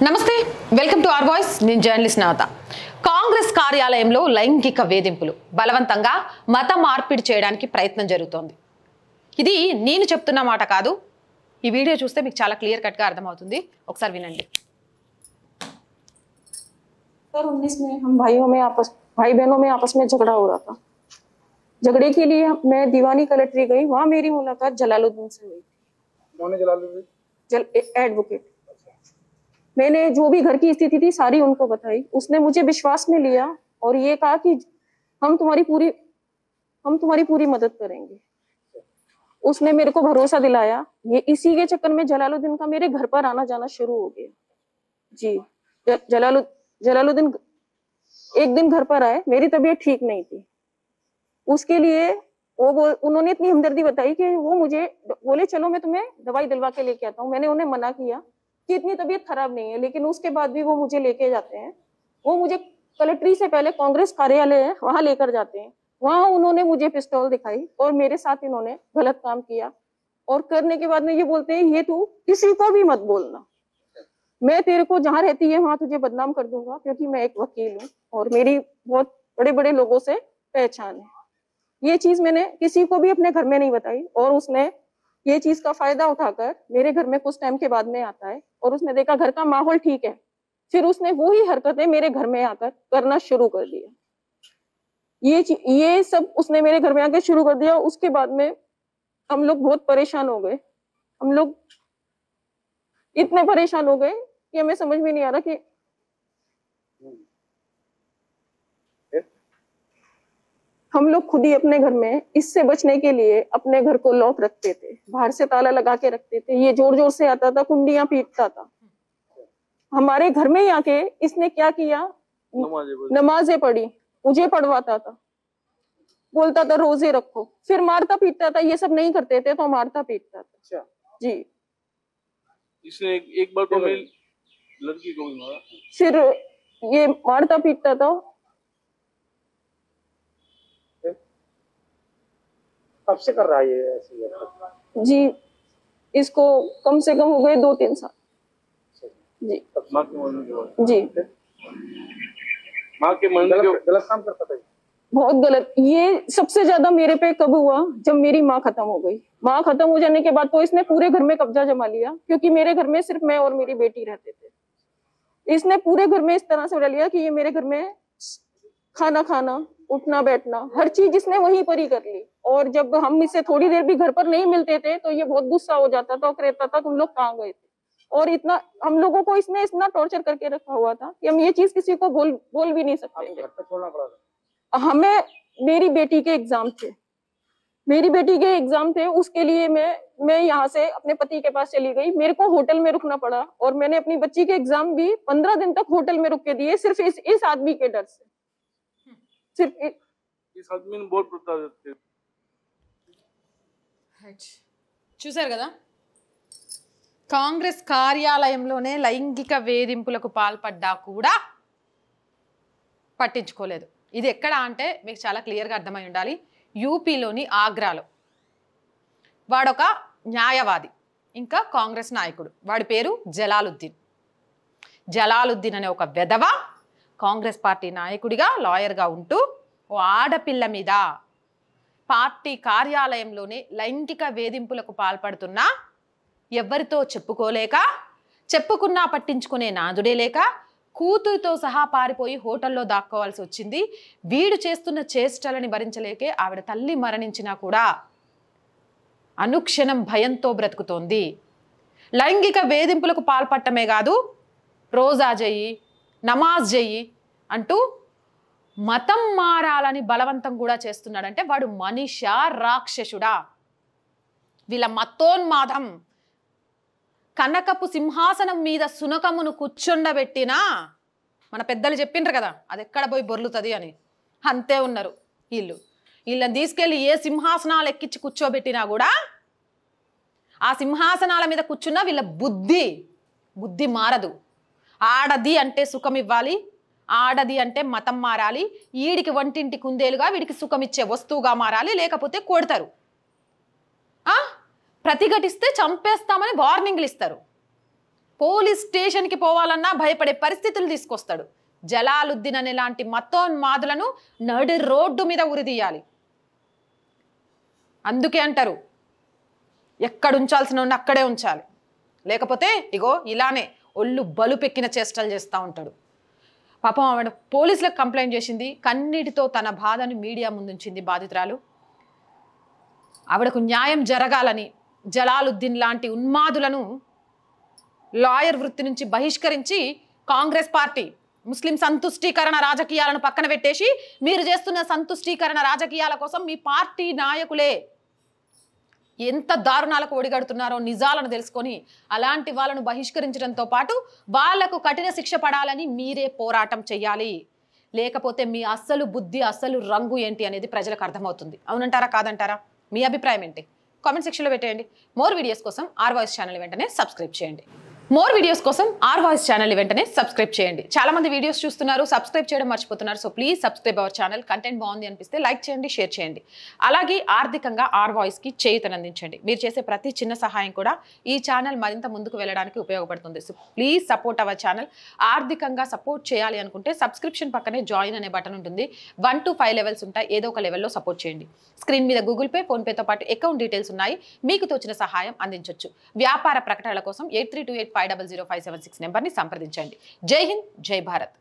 నమస్తే welcome to our voice నేను journalist నవత కాంగ్రెస్ కార్యాలయంలో లైంగిక వేధింపులు బలవంతంగా మత మార్పిడి చేయడానికి ప్రయత్నం జరుగుతోంది ఇది నేను చెప్తున్న మాట కాదు ఈ వీడియో చూస్తే మీకు చాలా క్లియర్ కట్ గా అర్థమవుతుంది ఒకసారి వినండి सर 19 में हम भाई बहनों में आपस में झगड़ा हो रहा था। झगड़े के लिए मैं दीवानी कलेक्ट्री गई, वहां मेरी मुलाकात जलालुद्दीन से हुई। कौन है जलालुद्दीन? एडवोकेट। मैंने जो भी घर की स्थिति थी सारी उनको बताई। उसने मुझे विश्वास में लिया और ये कहा कि हम तुम्हारी पूरी मदद करेंगे। उसने मेरे को भरोसा दिलाया। ये इसी के चक्कर में जलालुद्दीन का मेरे घर पर आना जाना शुरू हो गया। जी, जलालुद्दीन एक दिन घर पर आए, मेरी तबीयत ठीक नहीं थी। उसके लिए उन्होंने इतनी हमदर्दी बताई कि वो मुझे बोले चलो मैं तुम्हें दवाई दिलवा के लेके आता हूँ। मैंने उन्हें मना किया कि इतनी तबीयत खराब नहीं है, लेकिन उसके बाद भी वो मुझे लेके जाते हैं। वो मुझे कलेक्ट्री से पहले कांग्रेस कार्यालय है वहां लेकर जाते हैं। वहां उन्होंने मुझे पिस्तौल दिखाई और मेरे साथ इन्होंने गलत काम किया और करने के बाद में ये बोलते हैं ये तू किसी को भी मत बोलना, मैं तेरे को जहां रहती है वहां तुझे बदनाम कर दूंगा, क्योंकि मैं एक वकील हूँ और मेरी बहुत बड़े बड़े लोगों से पहचान है। ये चीज मैंने किसी को भी अपने घर में नहीं बताई और उसने ये चीज का फायदा उठाकर मेरे घर में कुछ टाइम के बाद में आता है और उसने देखा घर का माहौल ठीक है, फिर उसने वही हरकतें मेरे घर में आकर करना शुरू कर दिया। ये सब उसने मेरे घर में आकर शुरू कर दिया। उसके बाद में हम लोग बहुत परेशान हो गए। हम लोग इतने परेशान हो गए कि हमें समझ में नहीं आ रहा कि हम लोग खुद ही अपने घर में इससे बचने के लिए अपने घर को लॉक रखते थे, बाहर से ताला लगा के रखते थे। ये जोर जोर से आता था, कुंडियां पीटता था। हमारे घर में ही आके इसने क्या किया, नमाजें पढ़ी, मुझे पढ़वाता था, बोलता था रोजे रखो, फिर मारता पीटता था। ये सब नहीं करते थे तो मारता पीटता था। अच्छा जी, इसने एक बार तो मैं लड़की को भी मारा। फिर ये मारता पीटता था। कब से कर रहा है ये ऐसी हरकत? जी, इसको कम से कम हो गए 2-3 साल। जी, माँ के मरने के बाद? जी, माँ के मरने के गलत काम करता था? बहुत गलत। ये सबसे ज्यादा मेरे पे कब हुआ, जब मेरी माँ खत्म हो गई। माँ खत्म हो जाने के बाद तो इसने पूरे घर में कब्जा जमा लिया, क्योंकि मेरे घर में सिर्फ मैं और मेरी बेटी रहते थे। इसने पूरे घर में इस तरह से उड़ा लिया कि ये मेरे घर में खाना खाना, उठना बैठना, हर चीज इसने वहीं पर ही कर ली। और जब हम इससे थोड़ी देर भी घर पर नहीं मिलते थे तो ये बहुत गुस्सा हो जाता था और कहता था तुम लोग कहाँ गए थे। और इतना हम लोगों को इसने इतना टॉर्चर करके रखा हुआ था कि हम ये चीज किसी को बोल भी नहीं सकते थे। घर पे छोड़ना पड़ा था? हमें मेरी बेटी के एग्जाम थे, उसके लिए मैं यहाँ से अपने पति के पास चली गई। मेरे को होटल में रुकना पड़ा और मैंने अपनी बच्ची के एग्जाम भी 15 दिन तक होटल में रुक के दिए, सिर्फ इस आदमी के डर से। सिर्फ इस आदमी ने बहुत प्रताप देते। చూశారు కదా కాంగ్రెస్ కార్యాలయంలోనే లైంగిక వేధింపులకు పాల్పడ్డా కూడా పట్టించుకోలేదు. ఇది ఎక్కడ అంటే మీకు చాలా క్లియర్గా అర్థమై ఉండాలి. యూపీలోని ఆగ్రాలో వాడొక న్యాయవాది, ఇంకా కాంగ్రెస్ నాయకుడు, వాడి పేరు జలాలుద్దీన్ అనే ఒక వెధవ కాంగ్రెస్ పార్టీ నాయకుడిగా లాయర్గా ఉంటూ ఓ ఆడపిల్ల మీద పార్టీ కార్యాలయంలోనే లైంగిక వేధింపులకు పాల్పడుతున్నా ఎవరితో చెప్పుకోలేక, చెప్పుకున్నా పట్టించుకునే నాదుడే లేక కూతురుతో సహా పారిపోయి హోటల్లో దాక్కోవాల్సి వచ్చింది. వీడు చేస్తున్న చేష్టలని భరించలేకే ఆవిడ తల్లి మరణించినా కూడా అనుక్షణం భయంతో బ్రతుకుతోంది. లైంగిక వేధింపులకు పాల్పడటమే కాదు, రోజా చెయ్యి, నమాజ్ చెయ్యి అంటూ మతం మారాలని బలవంతం కూడా చేస్తున్నాడంటే వాడు మనిషా రాక్షసుడా? వీళ్ళ మతోన్మాదం కనకపు సింహాసనం మీద సునకమును కూర్చుండబెట్టినా మన పెద్దలు చెప్పిండ్రు కదా అది ఎక్కడ పోయి బొర్లుతుంది అని, అంతే ఉన్నారు వీళ్ళని తీసుకెళ్ళి ఏ సింహాసనాలు ఎక్కించి కూర్చోబెట్టినా కూడా ఆ సింహాసనాల మీద కూర్చున్నా వీళ్ళ బుద్ధి మారదు. ఆడది అంటే సుఖం ఇవ్వాలి, ఆడది అంటే మతం మారాలి, ఈడికి వంటింటి కుందేలుగా వీడికి సుఖం ఇచ్చే వస్తువుగా మారాలి, లేకపోతే కొడతారు. ప్రతిఘటిస్తే చంపేస్తామని వార్నింగ్లు ఇస్తారు. పోలీస్ స్టేషన్కి పోవాలన్నా భయపడే పరిస్థితులు తీసుకొస్తాడు. జలాలుద్దీన్ అనే లాంటి మతోన్మాదులను నడి రోడ్డు మీద ఉరిదీయాలి. అందుకే అంటారు ఎక్కడ ఉంచాల్సిన అక్కడే ఉంచాలి, లేకపోతే ఇగో ఇలానే ఒళ్ళు బలుపెక్కిన చేష్టలు చేస్తూ ఉంటాడు. పాపం ఆవిడ పోలీసులకు కంప్లైంట్ చేసింది, కన్నీటితో తన బాధను మీడియా ముందుంచింది బాధితురాలు. ఆవిడకు న్యాయం జరగాలని జలాలుద్దీన్ లాంటి ఉన్మాదులను లాయర్ వృత్తి నుంచి బహిష్కరించి కాంగ్రెస్ పార్టీ ముస్లిం సంతుష్టీకరణ రాజకీయాలను పక్కన పెట్టేసి మీరు చేస్తున్న సంతుష్టీకరణ రాజకీయాల కోసం మీ పార్టీ నాయకులే ఎంత దారుణాలకు ఒడిగడుతున్నారో నిజాలను తెలుసుకొని అలాంటి వాళ్ళను బహిష్కరించడంతో పాటు వాళ్లకు కఠిన శిక్ష పడాలని మీరే పోరాటం చేయాలి. లేకపోతే మీ అస్సలు బుద్ధి అస్సలు రంగు ఏంటి అనేది ప్రజలకు అర్థమవుతుంది. అవునంటారా కాదంటారా? మీ అభిప్రాయం ఏంటి? కామెంట్ సెక్షన్లో పెట్టేయండి. మోర్ వీడియోస్ కోసం ఆర్ వాయిస్ ఛానల్ వెంటనే సబ్స్క్రైబ్ చేయండి. చాలా మంది వీడియోస్ చూస్తున్నారు, సబ్స్క్రైబ్ చేయడం మర్చిపోతున్నారు. So please subscribe our channel. Content బాగుంది అనిపిస్తే లైక్ చేయండి, షేర్ చేయండి. అలాగే ఆర్థికంగా ఆర్ వాయిస్కి చేయూతనందించండి. మీరు చేసే ప్రతి చిన్న సహాయం కూడా ఈ ఛానల్ మరింత ముందుకు వెళ్ళడానికి ఉపయోగపడుతుంది. So please support our channel. ఆర్థికంగా సపోర్ట్ చేయాలి అనుకుంటే సబ్స్క్రిప్షన్ పక్కనే జాయిన్ అనే బటన్ ఉంటుంది. 1 to 5 లెవెల్స్ ఉంటాయి. ఏదో ఒక లెవెల్లో సపోర్ట్ చేయండి. స్క్రీన్ మీద గూగుల్ పే, ఫోన్పేతో పాటు అకౌంట్ డీటెయిల్స్ ఉన్నాయి. మీకు తోచిన సహాయం అందించవచ్చు. వ్యాపార ప్రకటనల కోసం 8328500576 నెంబర్ని సంప్రదించండి. జై హింద్, జై భారత్.